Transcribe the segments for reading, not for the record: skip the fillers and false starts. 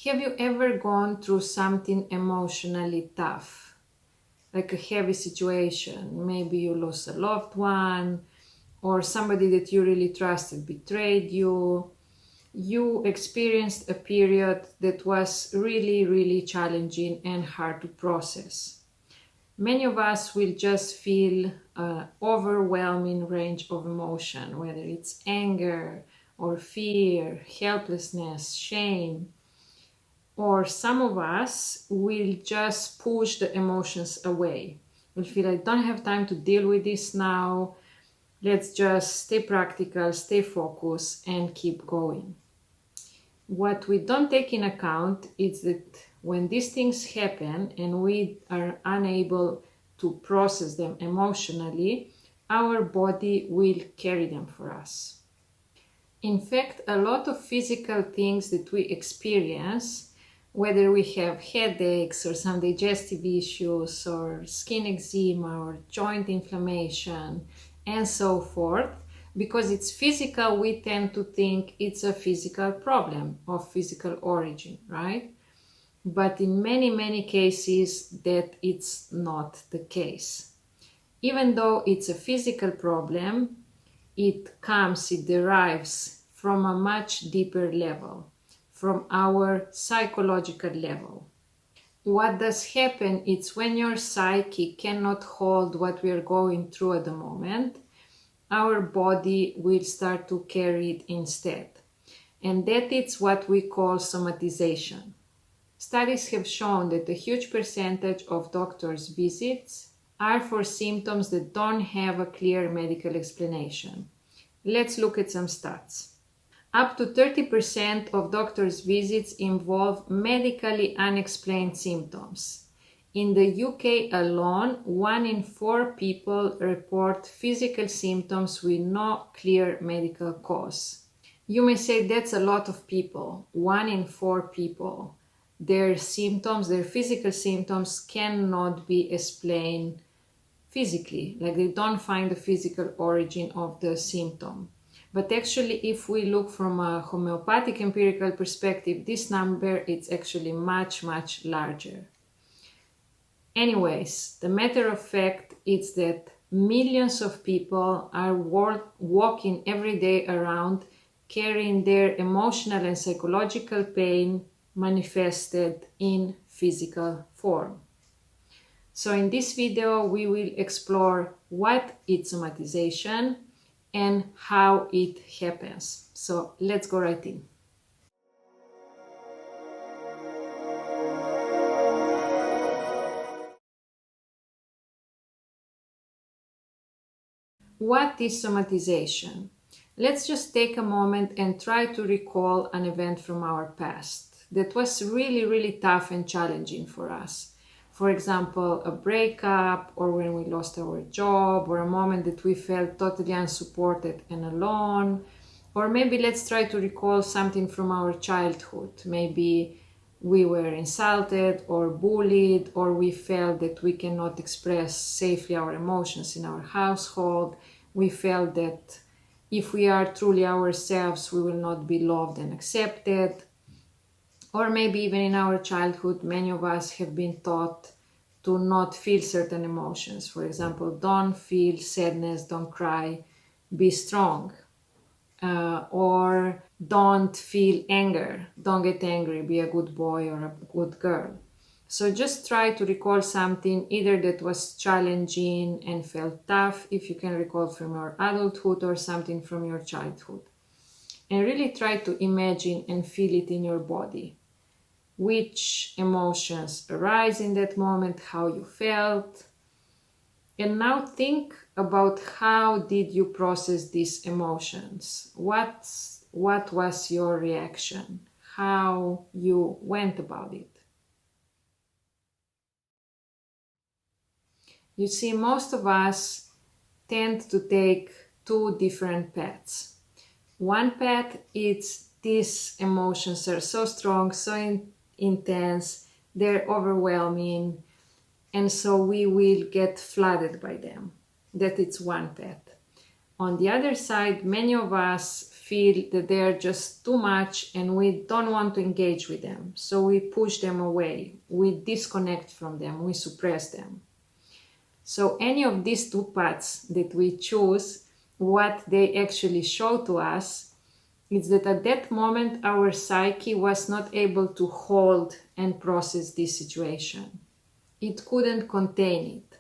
Have you ever gone through something emotionally tough, like a heavy situation? Maybe you lost a loved one, or somebody that you really trusted betrayed you. You experienced a period that was really, really challenging and hard to process. Many of us will just feel an overwhelming range of emotion, whether it's anger or fear, helplessness, shame. Or some of us will just push the emotions away. We'll feel I don't have time to deal with this now. Let's just stay practical, stay focused, and keep going. What we don't take in account is that when these things happen and we are unable to process them emotionally, our body will carry them for us. In fact, a lot of physical things that we experience, whether we have headaches or some digestive issues or skin eczema or joint inflammation and so forth, because it's physical, we tend to think it's a physical problem of physical origin, right? But in many, many cases, that it's not the case. Even though it's a physical problem, it derives from a much deeper level, from our psychological level. What does happen is when your psyche cannot hold what we are going through at the moment, our body will start to carry it instead. And that is what we call somatization. Studies have shown that a huge percentage of doctors' visits are for symptoms that don't have a clear medical explanation. Let's look at some stats. Up to 30% of doctors' visits involve medically unexplained symptoms. In the UK alone, 1 in 4 people report physical symptoms with no clear medical cause. You may say that's a lot of people. 1 in 4 people. Their symptoms, their physical symptoms cannot be explained physically, like they don't find the physical origin of the symptom. But actually, if we look from a homeopathic empirical perspective, this number is actually much, much larger. Anyways, the matter of fact is that millions of people are walking every day around carrying their emotional and psychological pain manifested in physical form. So in this video, we will explore what is somatization and how it happens. So let's go right in. What is somatization? Let's just take a moment and try to recall an event from our past that was really, really tough and challenging for us. For example, a breakup, or when we lost our job, or a moment that we felt totally unsupported and alone. Or maybe let's try to recall something from our childhood. Maybe we were insulted or bullied, or we felt that we cannot express safely our emotions in our household. We felt that if we are truly ourselves, we will not be loved and accepted. Or maybe even in our childhood, many of us have been taught to not feel certain emotions. For example, don't feel sadness, don't cry, be strong. Or don't feel anger, don't get angry, be a good boy or a good girl. So just try to recall something either that was challenging and felt tough, if you can recall from your adulthood, or something from your childhood. And really try to imagine and feel it in your body. Which emotions arise in that moment, how you felt. And now think about how did you process these emotions? What was your reaction? How you went about it? You see, most of us tend to take 2 different paths. One path is these emotions are so strong, so intense, they're overwhelming, and so we will get flooded by them. That is one path. On the other side, many of us feel that they are just too much and we don't want to engage with them. So we push them away, we disconnect from them, we suppress them. So any of these two paths that we choose, what they actually show to us is that at that moment our psyche was not able to hold and process this situation. It couldn't contain it.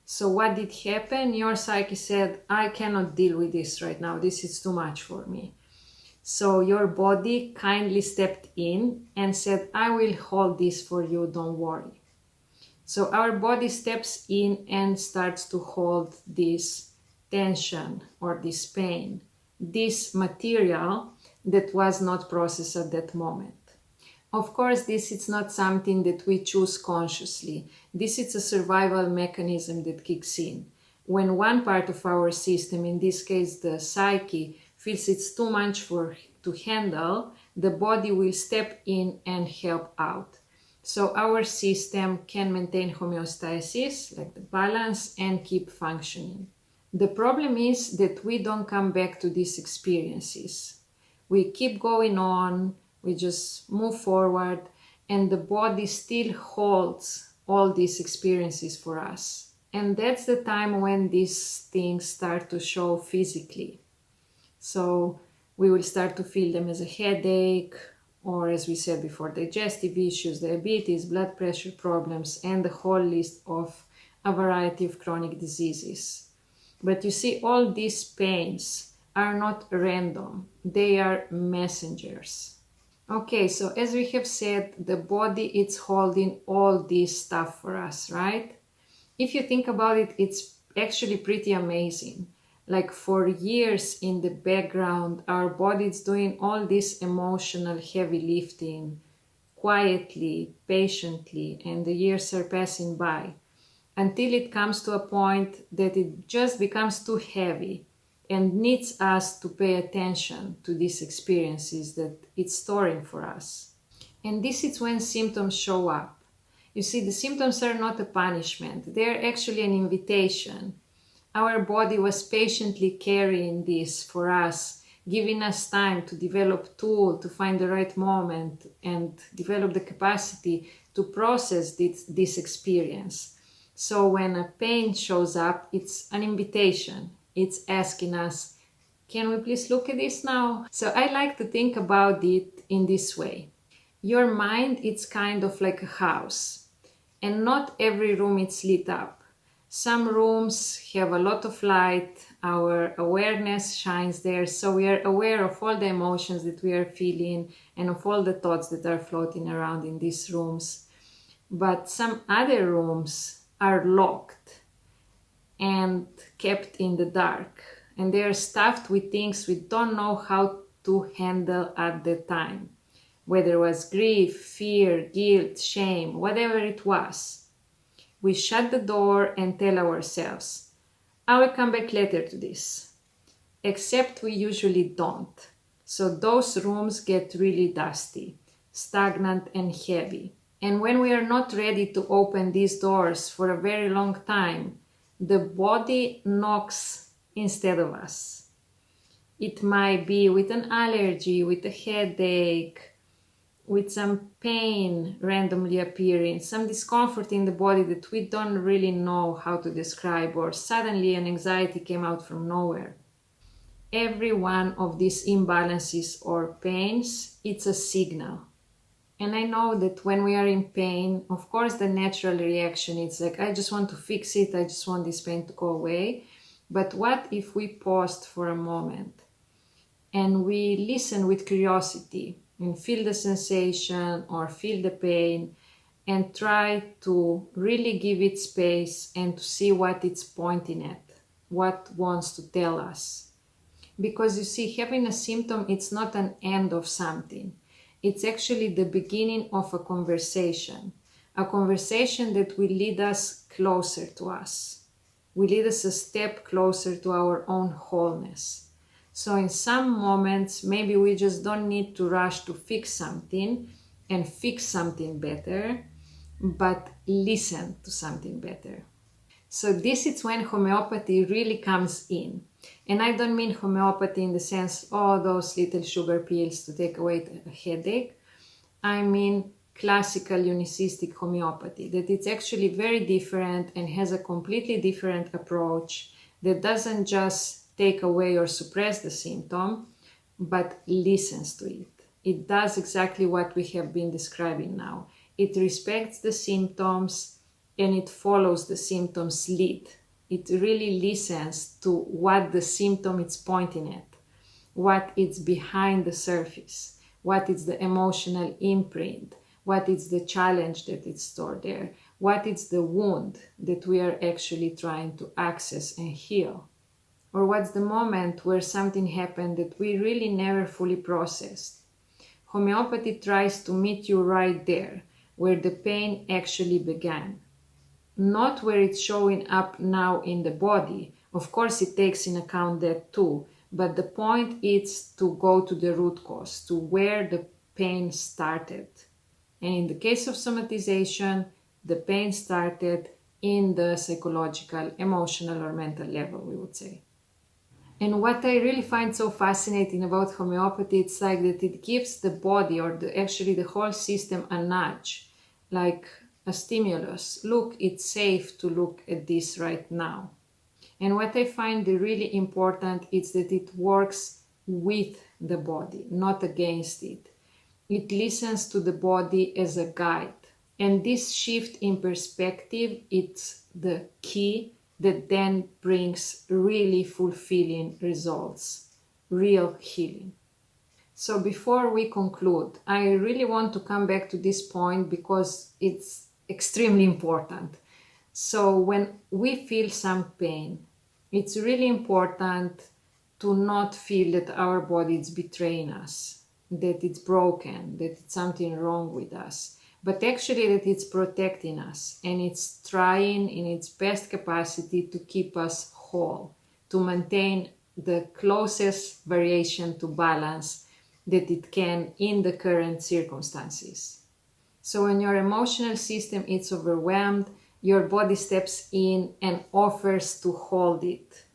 So what did happen? Your psyche said, I cannot deal with this right now. This is too much for me. So your body kindly stepped in and said, I will hold this for you, don't worry. So our body steps in and starts to hold this tension or this pain, this material that was not processed at that moment. Of course, this is not something that we choose consciously. This is a survival mechanism that kicks in. When one part of our system, in this case the psyche, feels it's too much to handle, the body will step in and help out. So our system can maintain homeostasis, like the balance, and keep functioning. The problem is that we don't come back to these experiences. We keep going on, we just move forward, and the body still holds all these experiences for us. And that's the time when these things start to show physically. So we will start to feel them as a headache, or as we said before, digestive issues, diabetes, blood pressure problems, and the whole list of a variety of chronic diseases. But you see, all these pains are not random, they are messengers. Okay, so as we have said, the body is holding all this stuff for us, right? If you think about it, it's actually pretty amazing. Like for years in the background, our body is doing all this emotional heavy lifting quietly, patiently, and the years are passing by until it comes to a point that it just becomes too heavy and needs us to pay attention to these experiences that it's storing for us. And this is when symptoms show up. You see, the symptoms are not a punishment, they're actually an invitation. Our body was patiently carrying this for us, giving us time to develop tools, to find the right moment, and develop the capacity to process this experience. So when a pain shows up, it's an invitation. It's asking us, can we please look at this now? So I like to think about it in this way. Your mind, it's kind of like a house, and not every room is lit up. Some rooms have a lot of light, our awareness shines there, so we are aware of all the emotions that we are feeling and of all the thoughts that are floating around in these rooms. But some other rooms are locked and kept in the dark, and they are stuffed with things we don't know how to handle at the time, whether it was grief, fear, guilt, shame, whatever it was. We shut the door and tell ourselves, I will come back later to this. Except we usually don't. So those rooms get really dusty, stagnant and heavy. And when we are not ready to open these doors for a very long time, the body knocks instead of us. It might be with an allergy, with a headache, with some pain randomly appearing, some discomfort in the body that we don't really know how to describe, or suddenly an anxiety came out from nowhere. Every one of these imbalances or pains, it's a signal. And I know that when we are in pain, of course the natural reaction is like, I just want to fix it, I just want this pain to go away. But what if we paused for a moment and we listen with curiosity and feel the sensation or feel the pain and try to really give it space and to see what it's pointing at, what wants to tell us. Because you see, having a symptom, it's not an end of something. It's actually the beginning of a conversation that will lead us closer to us, will lead us a step closer to our own wholeness. So in some moments, maybe we just don't need to rush to fix something and fix something better, but listen to something better. So this is when homeopathy really comes in. And I don't mean homeopathy in the sense, oh, those little sugar pills to take away a headache. I mean classical unicystic homeopathy, that it's actually very different and has a completely different approach that doesn't just take away or suppress the symptom, but listens to it. It does exactly what we have been describing now. It respects the symptoms and it follows the symptoms lead. It really listens to what the symptom is pointing at, what is behind the surface, what is the emotional imprint, what is the challenge that is stored there, what is the wound that we are actually trying to access and heal, or what's the moment where something happened that we really never fully processed. Homeopathy tries to meet you right there, where the pain actually began, not where it's showing up now in the body. Of course, it takes in account that too, but the point is to go to the root cause, to where the pain started. And in the case of somatization, the pain started in the psychological, emotional, or mental level, we would say. And what I really find so fascinating about homeopathy, it's like that it gives the body or actually the whole system a nudge, like a stimulus. Look, it's safe to look at this right now. And what I find really important is that it works with the body, not against it. It listens to the body as a guide. And this shift in perspective, it's the key that then brings really fulfilling results, real healing. So before we conclude, I really want to come back to this point because it's extremely important. So when we feel some pain, it's really important to not feel that our body is betraying us, that it's broken, that it's something wrong with us, but actually that it's protecting us and it's trying in its best capacity to keep us whole, to maintain the closest variation to balance that it can in the current circumstances. So when your emotional system is overwhelmed, your body steps in and offers to hold it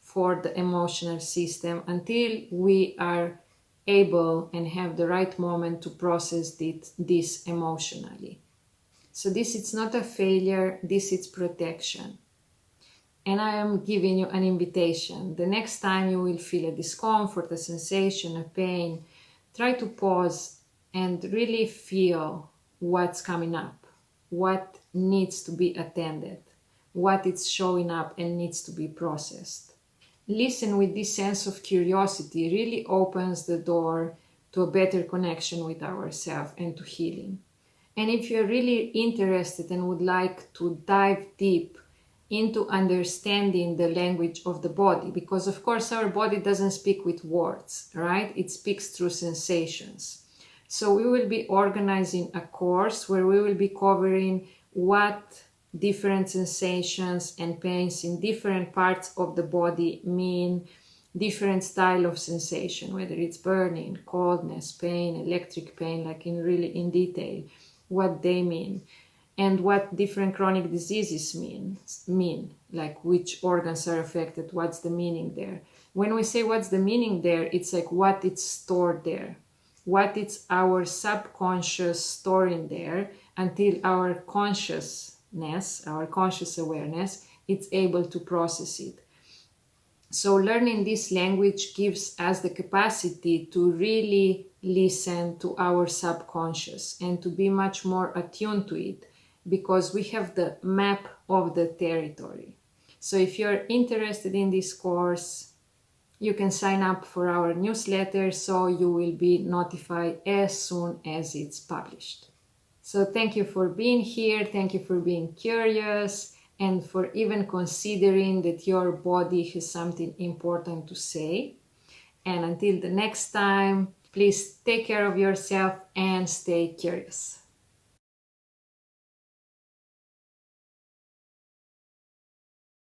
for the emotional system until we are able and have the right moment to process this emotionally. So this is not a failure, this is protection. And I am giving you an invitation. The next time you will feel a discomfort, a sensation, a pain, try to pause and really feel what's coming up, what needs to be attended, what is showing up and needs to be processed. Listen with this sense of curiosity really opens the door to a better connection with ourselves and to healing. And if you're really interested and would like to dive deep into understanding the language of the body, because of course our body doesn't speak with words, right? It speaks through sensations. So we will be organizing a course where we will be covering what different sensations and pains in different parts of the body mean, different style of sensation, whether it's burning, coldness, pain, electric pain, like in detail, what they mean, and what different chronic diseases mean, like which organs are affected, what's the meaning there. When we say what's the meaning there, it's like what it's stored there, what it's our subconscious storing there until our conscious awareness, it's able to process it. So learning this language gives us the capacity to really listen to our subconscious and to be much more attuned to it because we have the map of the territory. So if you're interested in this course, you can sign up for our newsletter so you will be notified as soon as it's published. So thank you for being here, thank you for being curious, and for even considering that your body has something important to say. And until the next time, please take care of yourself and stay curious.